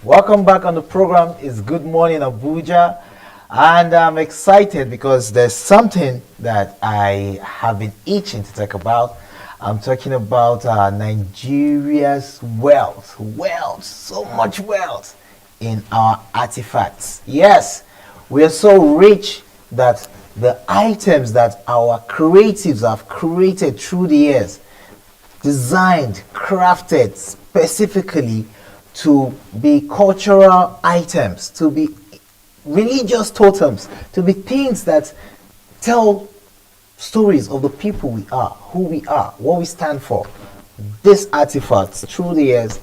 Welcome back on the program. It's Good Morning Abuja, and I'm excited because there's something that I have been itching to talk about. I'm talking about Nigeria's wealth, so much wealth in our artifacts. Yes, we are so rich that the items that our creatives have created through the years, designed, crafted specifically to be cultural items, to be religious totems, to be things that tell stories of the people we are, who we are, what we stand for. These artifacts through the years,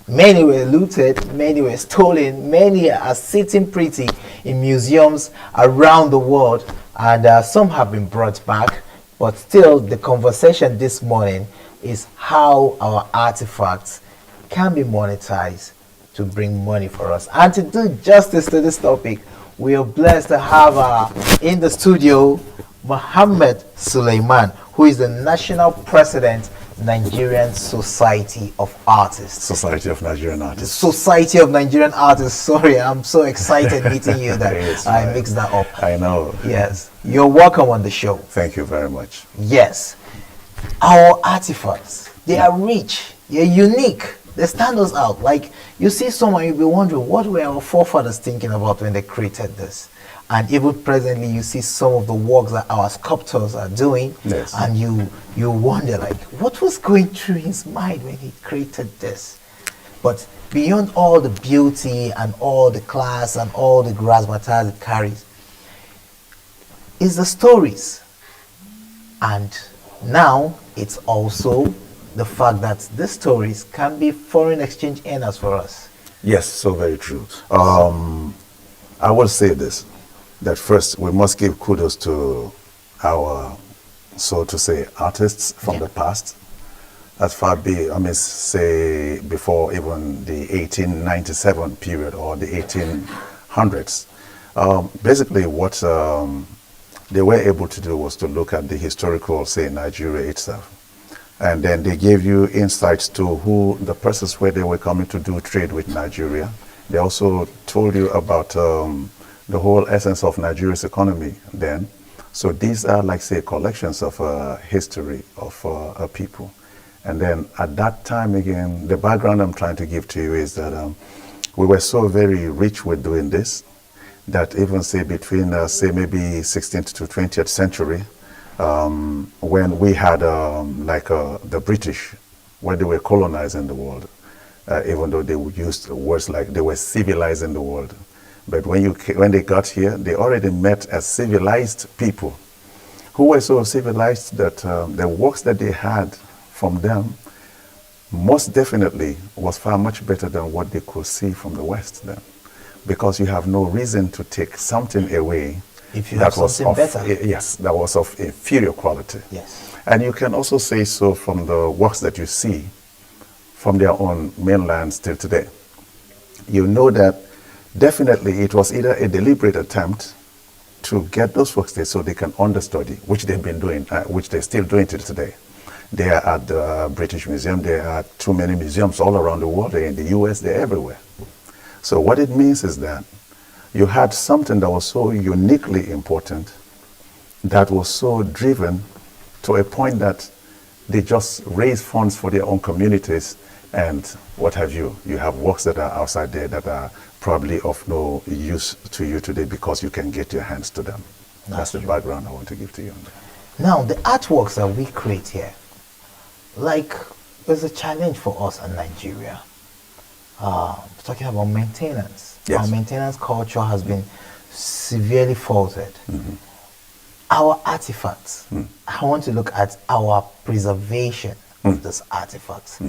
many were looted, many were stolen, many are sitting pretty in museums around the world, and some have been brought back. But still, the conversation this morning is how our artifacts can be monetized to bring money for us. And to do justice to this topic, we are blessed to have in the studio Mohammed Suleiman, who is the National President, Nigerian Society of Artists. Society of Nigerian Artists. Society of Nigerian Artists. Sorry, I'm so excited meeting you that Yes, I right. mixed that up. I know. Yes, you're welcome on the show. Thank you very much. Yes, our artifacts, they are rich, they're unique, they stand us out. Like, you see someone, you'll be wondering, what were our forefathers thinking about when they created this? And even presently, you see some of the works that our sculptors are doing, Yes. and you wonder, like, what was going through his mind when he created this? But beyond all the beauty and all the class and all the razzmatazz it carries, is the stories. And now it's also the fact that these stories can be foreign exchange earners for us. Yes, so very true. I will say this, that first we must give kudos to our, so to say, artists from the past. As far be, say before even the 1897 period or the 1800s. Basically what they were able to do was to look at the historical, say, Nigeria itself. And then they gave you insights to who the persons were they were coming to do trade with Nigeria. They also told you about the whole essence of Nigeria's economy then. So these are, like, say, collections of history of a people. And then at that time, again, the background I'm trying to give to you is that we were so very rich with doing this that even, say, between, say, maybe 16th to 20th century, when we had, the British, when they were colonizing the world, even though they used words like they were civilizing the world. But when they got here, they already met as civilized people who were so civilized that the works that they had from them most definitely was far much better than what they could see from the West then. Because you have no reason to take something away If you have something better. Yes, that was of inferior quality. Yes. And you can also say so from the works that you see from their own mainlands till today. You know that definitely it was either a deliberate attempt to get those works there so they can understudy, which they've been doing, which they're still doing till today. They are at the British Museum. There are too many museums all around the world. They're in the US, they're everywhere. So what it means is that you had something that was so uniquely important, that was so driven to a point that they just raise funds for their own communities and what have you. You have works that are outside there that are probably of no use to you today because you can get your hands to them. That's the background I want to give to you on that. Now, the artworks that we create here, like, there's a challenge for us in Nigeria. Talking about maintenance. Yes. Our maintenance culture has been severely faulted. Our artifacts, I want to look at our preservation of these artifacts.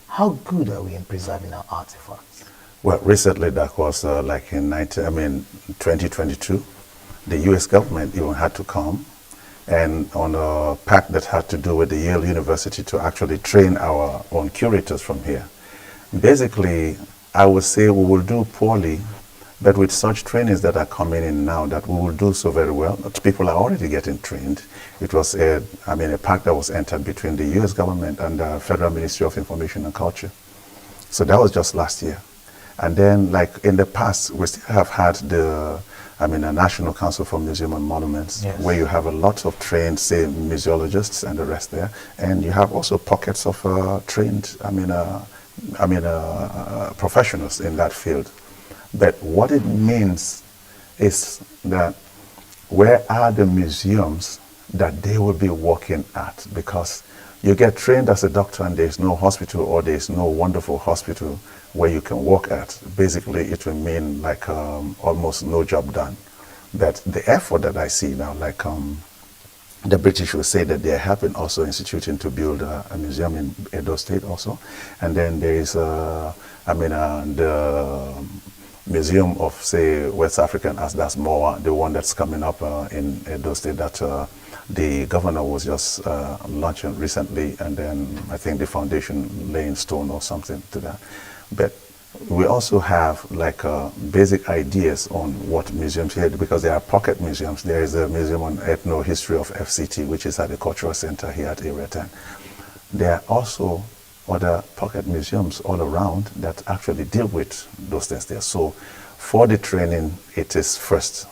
How good are we in preserving our artifacts? Well, recently that was like in 2022, the US government even had to come and on a pact that had to do with the Yale University to actually train our own curators from here. Basically, I would say we will do poorly, but with such trainings that are coming in now, that we will do so very well. People are already getting trained. It was a pact that was entered between the US government and the Federal Ministry of Information and Culture. So that was just last year. And then, like in the past, we still have had a National Council for Museum and Monuments, Yes. where you have a lot of trained, say, museologists and the rest there. And you have also pockets of trained, professionals in that field. But what it means is that where are the museums that they will be working at? Because you get trained as a doctor and there's no hospital, or there's no wonderful hospital where you can work at. Basically, it will mean like almost no job done. But the effort that I see now, like the British will say that they're helping also instituting to build a museum in Edo State also. And then there is, the Museum of, say, West African Arts, that's more the one that's coming up in Edo State that the governor was just launching recently, and then I think the foundation laying stone or something to that. But we also have like basic ideas on what museums here, because there are pocket museums. There is a museum on ethno-history of FCT, which is at the Cultural Center here at Area 10. There are also other pocket museums all around that actually deal with those things there. So for the training, it is first.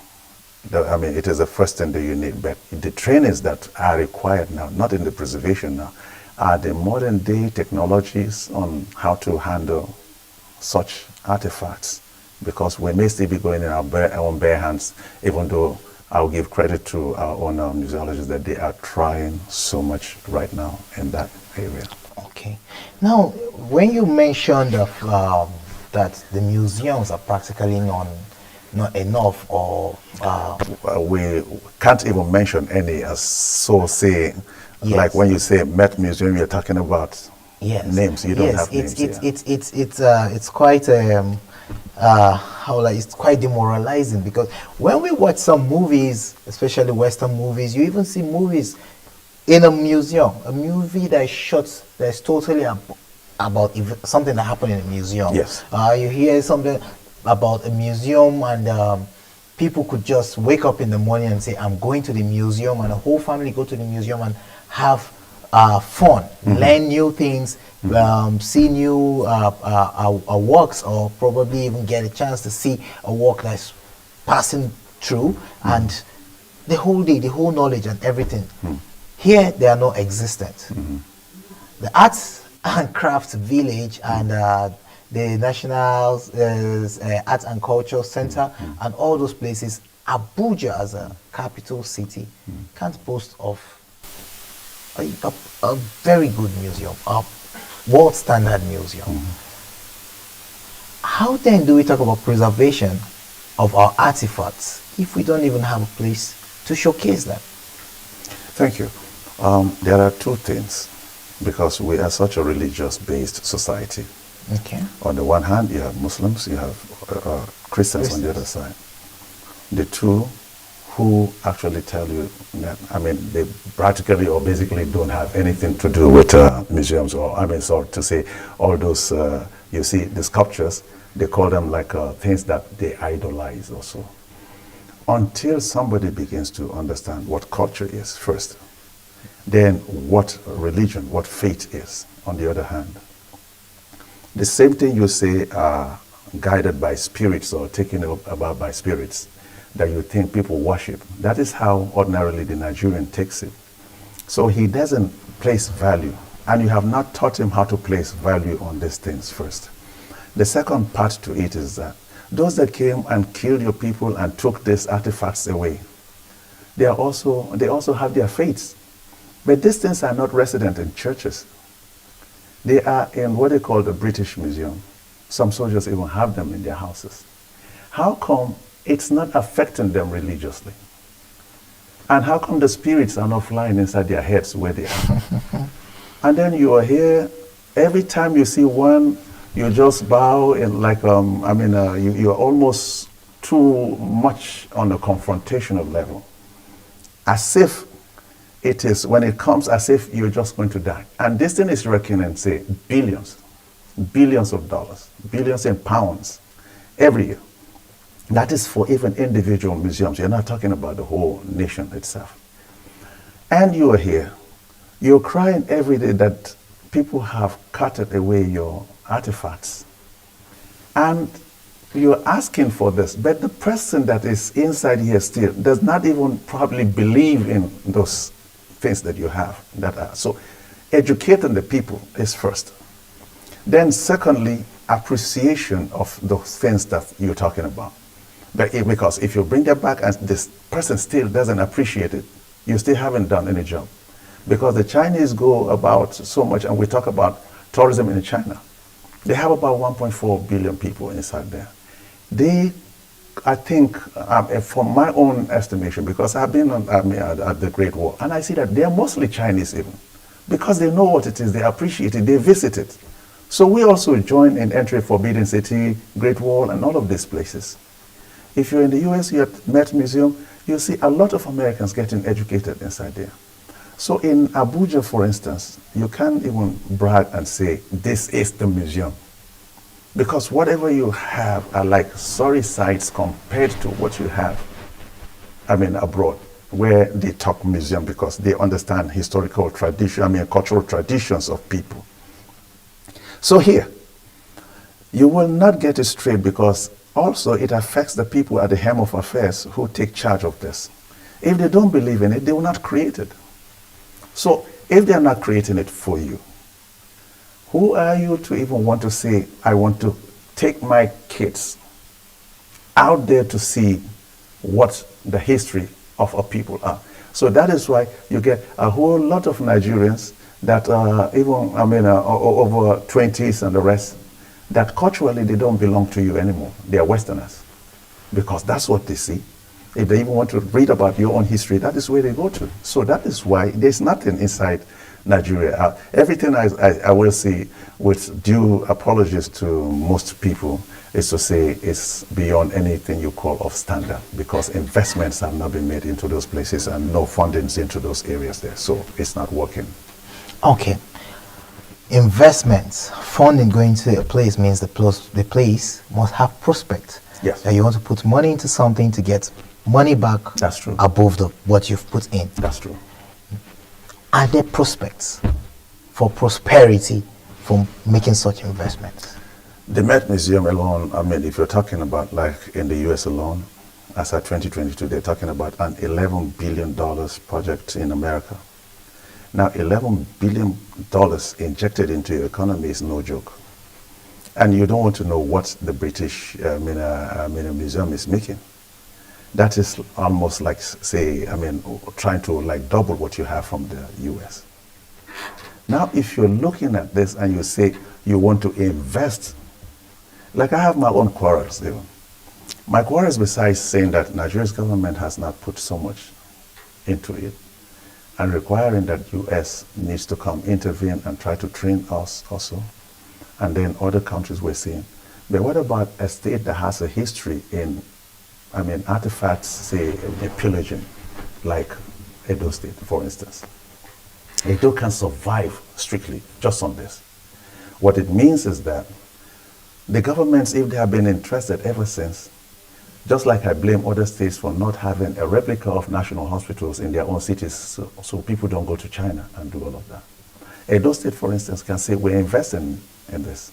It is the first thing that you need, but the trainings that are required now, not in the preservation now, are the modern day technologies on how to handle such artifacts, because we may still be going in our own bare hands, even though I'll give credit to our own museologists that they are trying so much right now in that area. Okay. Now, when you mentioned that the museums are practically not enough, or we can't even mention any, as so saying, yes. Like when you say Met Museum, you're talking about yes. names. You don't have names. It's quite it's quite demoralizing, because when we watch some movies, especially Western movies, you even see movies in a museum, a movie that is shot that's totally about something that happened in a museum. Yes. You hear something about a museum, and people could just wake up in the morning and say, I'm going to the museum, and the whole family go to the museum and have fun, learn new things, see new works, or probably even get a chance to see a work that's passing through, and the whole day, the whole knowledge and everything. Here, they are not existent. The Arts and Crafts Village and the National Arts and Culture Center and all those places, Abuja as a capital city can't boast of a very good museum, a world standard museum. How then do we talk about preservation of our artifacts if we don't even have a place to showcase them? Thank you. There are two things, because we are such a religious-based society. Okay. On the one hand, you have Muslims, you have Christians on the other side. The two who actually tell you that, they practically or basically don't have anything to do with museums, or, so to say, all those, you see, the sculptures, they call them like things that they idolize also. Until somebody begins to understand what culture is first, then what religion, what faith is, on the other hand. The same thing you say are guided by spirits or taken about by spirits that you think people worship. That is how ordinarily the Nigerian takes it. So he doesn't place value, and you have not taught him how to place value on these things first. The second part to it is that those that came and killed your people and took these artifacts away, they also have their faiths. But these things are not resident in churches. They are in what they call the British Museum. Some soldiers even have them in their houses. How come it's not affecting them religiously? And how come the spirits are not flying inside their heads where they are? And then you are here, every time you see one, you just bow and like, you're almost too much on a confrontational level. As if it is, when it comes, as if you're just going to die. And this thing is reckoning, say, billions of dollars, billions in pounds every year. That is for even individual museums. You're not talking about the whole nation itself. And you are here. You're crying every day that people have carted away your artifacts. And you're asking for this, but the person that is inside here still does not even probably believe in those things that you have. So educating the people is first. Then secondly, appreciation of those things that you're talking about. Because if you bring it back and this person still doesn't appreciate it, you still haven't done any job. Because the Chinese go about so much, and we talk about tourism in China. They have about 1.4 billion people inside there. I think, from my own estimation, because I've been at the Great Wall, and I see that they're mostly Chinese even, because they know what it is, they appreciate it, they visit it. So we also join in entry Forbidden City, Great Wall, and all of these places. If you're in the US, you're at Met Museum, you see a lot of Americans getting educated inside there. So in Abuja, for instance, you can't even brag and say, this is the museum. Because whatever you have are like sorry sites compared to what you have, abroad, where they talk museum because they understand historical tradition, cultural traditions of people. So here, you will not get it straight because also it affects the people at the helm of affairs who take charge of this. If they don't believe in it, they will not create it. So if they are not creating it for you, who are you to even want to say, I want to take my kids out there to see what the history of our people are? So that is why you get a whole lot of Nigerians that over 20s and the rest, that culturally they don't belong to you anymore. They are Westerners. Because that's what they see. If they even want to read about your own history, that is where they go to. So that is why there's nothing inside Nigeria. Everything I will say, with due apologies to most people, is to say it's beyond anything you call of standard, because investments have not been made into those places and no fundings into those areas there. So it's not working. Okay. Investments, funding going to a place means the place must have prospect. Yes. That you want to put money into something to get money back. That's true. Above what you've put in. That's true. Are there prospects for prosperity from making such investments? The Met Museum alone, if you're talking about like in the US alone, as at 2022, they're talking about an $11 billion project in America. Now, $11 billion injected into your economy is no joke. And you don't want to know what the British museum is making. That is almost like, say, trying to like double what you have from the US. Now, if you're looking at this and you say you want to invest, like I have my own quarrels even. My quarrels, besides saying that Nigeria's government has not put so much into it, and requiring that US needs to come intervene and try to train us also, and then other countries we're seeing. But what about a state that has a history in, artifacts, say, pillaging, like Edo State, for instance? Edo can survive strictly just on this. What it means is that the governments, if they have been interested ever since, just like I blame other states for not having a replica of national hospitals in their own cities, so people don't go to China and do all of that. Edo State, for instance, can say we're investing in this.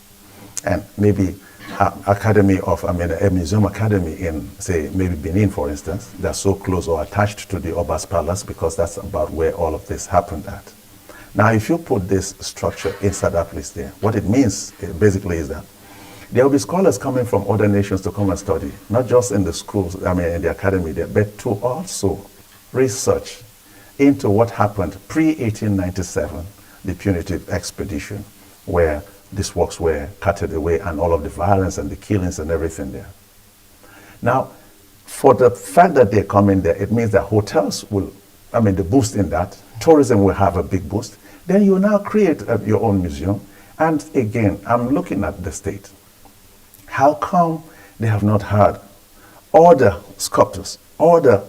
And maybe a museum academy in, say, maybe Benin, for instance, that's so close or attached to the Oba's Palace, because that's about where all of this happened at. Now, if you put this structure inside that place there, what it means basically is that there will be scholars coming from other nations to come and study, not just in the schools, in the academy there, but to also research into what happened pre-1897, the punitive expedition, where these works were carted away and all of the violence and the killings and everything there. Now, for the fact that they're coming there, it means that hotels will, the boost in that, tourism will have a big boost. Then you now create your own museum. And again, I'm looking at the state. How come they have not had all the sculptors, all the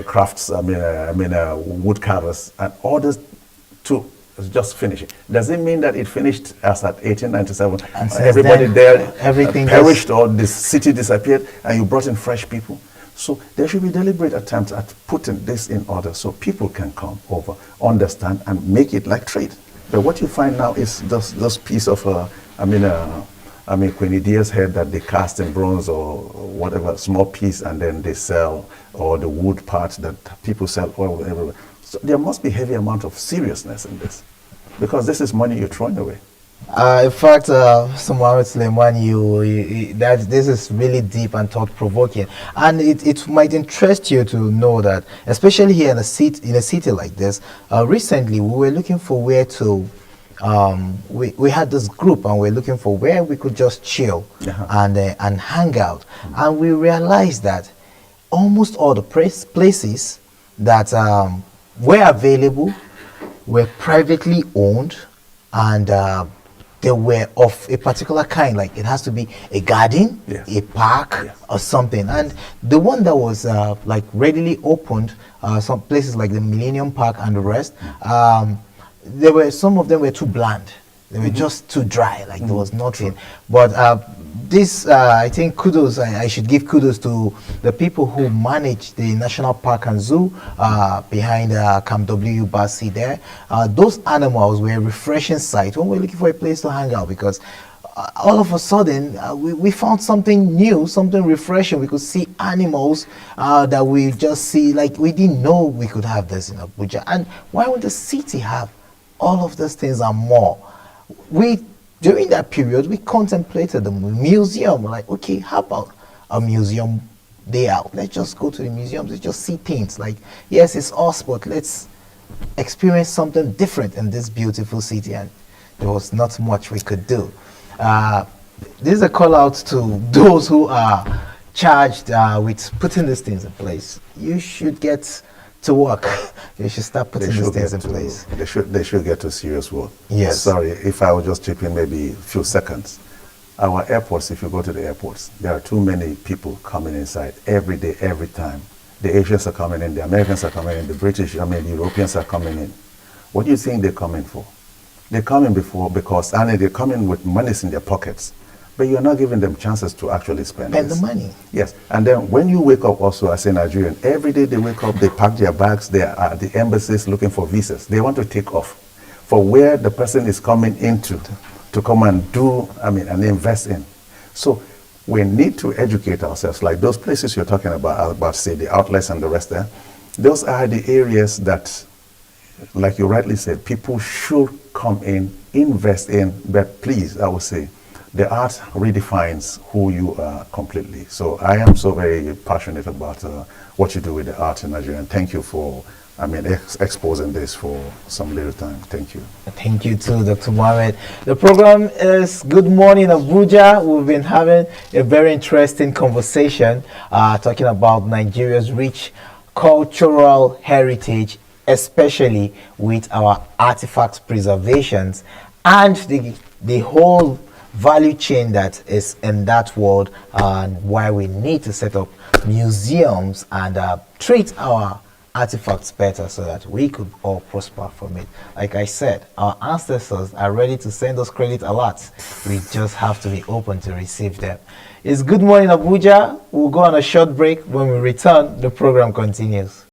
crafts, wood carvers, and others to just finish it? Does it mean that it finished as at 1897? And everybody there everything perished or the city disappeared and you brought in fresh people? So there should be deliberate attempts at putting this in order so people can come over, understand, and make it like trade. But what you find now is this piece of I mean, Queen Idia's head that they cast in bronze or whatever, small piece, and then they sell, or the wood part that people sell all everywhere. So there must be heavy amount of seriousness in this, because this is money you're throwing away. In fact, Sumaru Suleiman, that this is really deep and thought-provoking, and it might interest you to know that, especially here in a city like this, recently we were looking for where to. We had this group, and we're looking for where we could just chill and hang out, and we realized that almost all the places that were available were privately owned, and they were of a particular kind. Like it has to be a garden, Yes. a park, Yes. or something. And the one that was like readily opened, some places like the Millennium Park and the rest, there were some of them were too bland. They were just too dry. Like there was nothing. But this, I think, kudos. I should give kudos to the people who manage the National Park and Zoo behind Camp W Basi there. Those animals were a refreshing sight when we were looking for a place to hang out, because all of a sudden we found something new, something refreshing. We could see animals that we just see, like we didn't know we could have this in Abuja. And why would the city have all of these things and more? During that period, we contemplated the museum. Like, okay, how about a museum day out? Let's just go to the museums. Let's just see things. Like, yes, it's us, but let's experience something different in this beautiful city. And there was not much we could do. This is a call out to those who are charged with putting these things in place. You should get to work. You should start putting these things in place. They should get to serious work. Yes. Sorry, if I would just chip in maybe a few seconds. Our airports, if you go to the airports, there are too many people coming inside every day, every time. The Asians are coming in, the Americans are coming in, the British, Europeans are coming in. What do you think they're coming for? They're coming because they're coming with monies in their pockets. But you're not giving them chances to actually spend the money. Yes, and then when you wake up also as a Nigerian, every day they wake up, they pack their bags, they are at the embassies looking for visas. They want to take off for where the person is coming into to come and do, and invest in. So we need to educate ourselves, like those places you're talking about say the outlets and the rest there. Those are the areas that, like you rightly said, people should come in, invest in, but please, I would say, the art redefines who you are completely. So I am so very passionate about what you do with the art in Nigeria. And thank you for, exposing this for some little time. Thank you. Thank you too, Dr. Mohammed. The program is Good Morning Abuja. We've been having a very interesting conversation talking about Nigeria's rich cultural heritage, especially with our artifacts preservations and the whole value chain that is in that world, and why we need to set up museums and treat our artifacts better so that we could all prosper from it. Like I said, our ancestors are ready to send us credit alerts. We just have to be open to receive them. It's Good Morning Abuja. We'll go on a short break. When we return, the program continues.